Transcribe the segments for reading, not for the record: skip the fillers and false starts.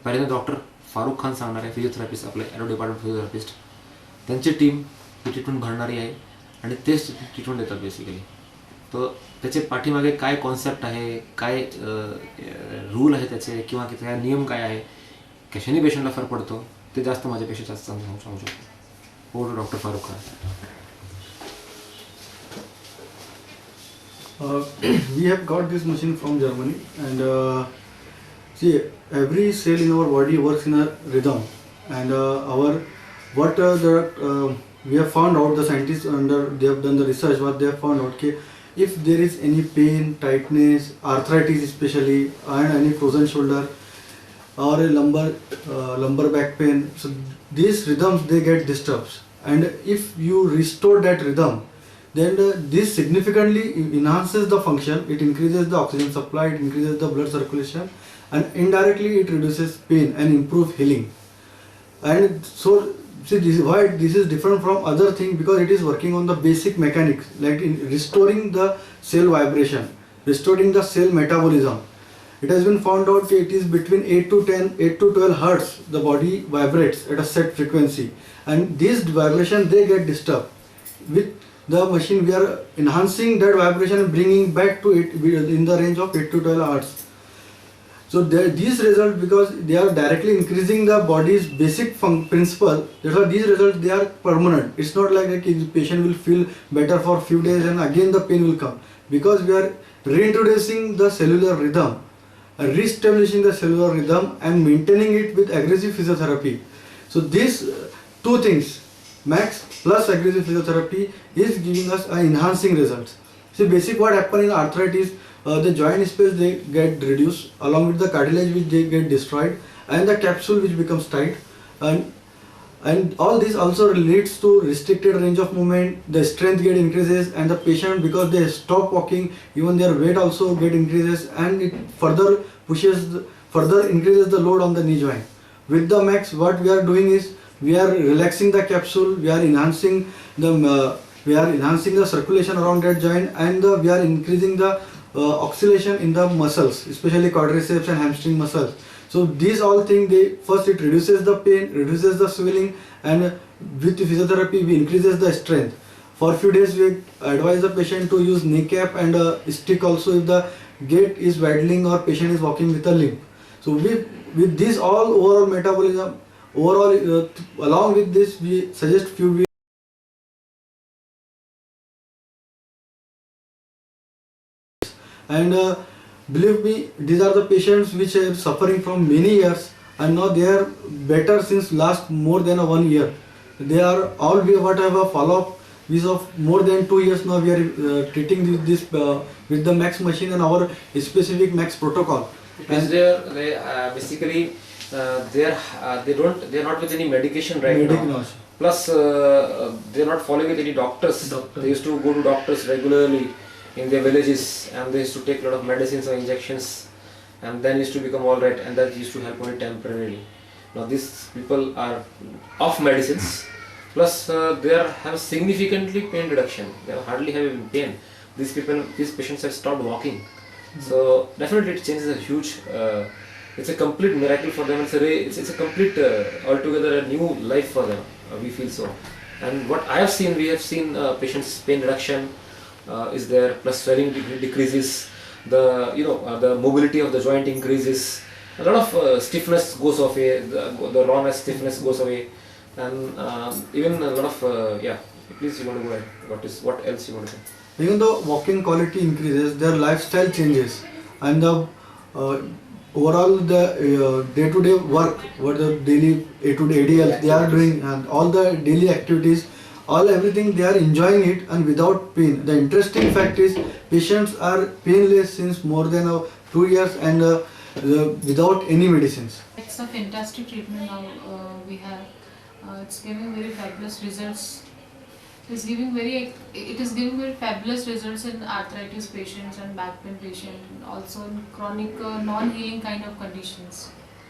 पहिल्यांदा डॉक्टर फारुख खान सांगणार आहे, फिजिओथेरपिस्ट, आपले ॲरो डिपार्टमेंट फिजिओथेरपिस्ट. त्यांची टीम ही ट्रीटमेंट घडणारी आहे आणि तेच ट्रीटमेंट देतात बेसिकली. तर त्याचे पाठीमागे काय कॉन्सेप्ट आहे, काय रूल आहे त्याचे, किंवा काय नियम काय आहे, कशाने पेशंटला फरक पडतो, ते जास्त माझ्यापेक्षा जास्त सांगू शकतो. हो doctor Farukh Khan. We have got this machine from Germany, and see, every cell in our body works in a rhythm, and we have found out, the scientists they have done the research, what they have found out, okay, if there is any pain, tightness, arthritis especially, and any frozen shoulder or a lumbar back pain, so these rhythms they get disturbed, and if you restore that rhythm, then this significantly enhances the function. It increases the oxygen supply, it increases the blood circulation, and indirectly it reduces pain and improves healing. And so see, this is why this is different from other things, because it is working on the basic mechanics, like in restoring the cell vibration, restoring the cell metabolism. It has been found out that it is between 8 to 12 hertz the body vibrates at a set frequency, and these vibrations they get disturbed. With the machine we are enhancing that vibration and bringing back to it in the range of 8 to 12 hertz. So these results, because they are directly increasing the body's basic principle, that's why these results they are permanent. It's not like the patient will feel better for few days and again the pain will come, because we are reintroducing the cellular rhythm, re-establishing the cellular rhythm and maintaining it with aggressive physiotherapy. So these two things, max plus aggressive physiotherapy, is giving us enhancing results. See, basic what happen in arthritis, the joint space they get reduced, along with the cartilage which they get destroyed, and the capsule which becomes tight, and all this also leads to restricted range of movement. The strength get increases, and the patient, because they stop walking, even their weight also get increases, and it further increases the load on the knee joint. With the max, what we are doing is we are relaxing the capsule, we are enhancing the circulation around that joint, and we are increasing the oscillation in the muscles, especially quadriceps and hamstring muscles. So these all things, first it reduces the pain, reduces the swelling, and with physiotherapy we increases the strength. For few days we advise the patient to use knee cap and a stick also if the gait is waddling or patient is walking with a limp. So with this all overall metabolism, along with this we suggest few and believe me, these are the patients which are suffering from many years, and now they are better since last more than 1 year. They are all, we what have a follow-up is of more than 2 years now. We are treating this with the max machine and our specific max protocol. Because they basically they are not with any medication right now. Plus they are not following with any doctors. They used to go to doctors regularly in their villages, and they used to take a lot of medicines or injections, and then used to become all right, and that used to help only temporarily. Now these people are off medicines, plus they have significantly pain reduction. They are hardly having pain. These patients have stopped walking. So definitely it changes a huge. It's a complete miracle for them. It's a complete altogether a new life for them. We feel so. And what I have seen, we have seen patients' pain reduction is there, plus swelling decreases. The mobility of the joint increases. A lot of stiffness goes away. The rawness, stiffness goes away, and even a lot of Please, you want to go ahead. What else you want to say? Even though walking quality increases, their lifestyle changes, and the overall the day-to-day work, what the daily day-to-day ADL they are doing, and all the daily activities, everything they are enjoying it and without pain. The interesting fact is patients are painless since more than 2 years and without any medicines. It's a fantastic treatment now we have. It's giving very fabulous results. It is giving very fabulous results in arthritis patients and back pain patients, and also in chronic non-healing kind of conditions.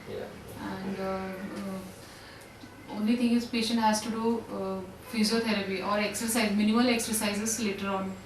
Yeah. And only thing is patient has to do physiotherapy or exercise, minimal exercises later on.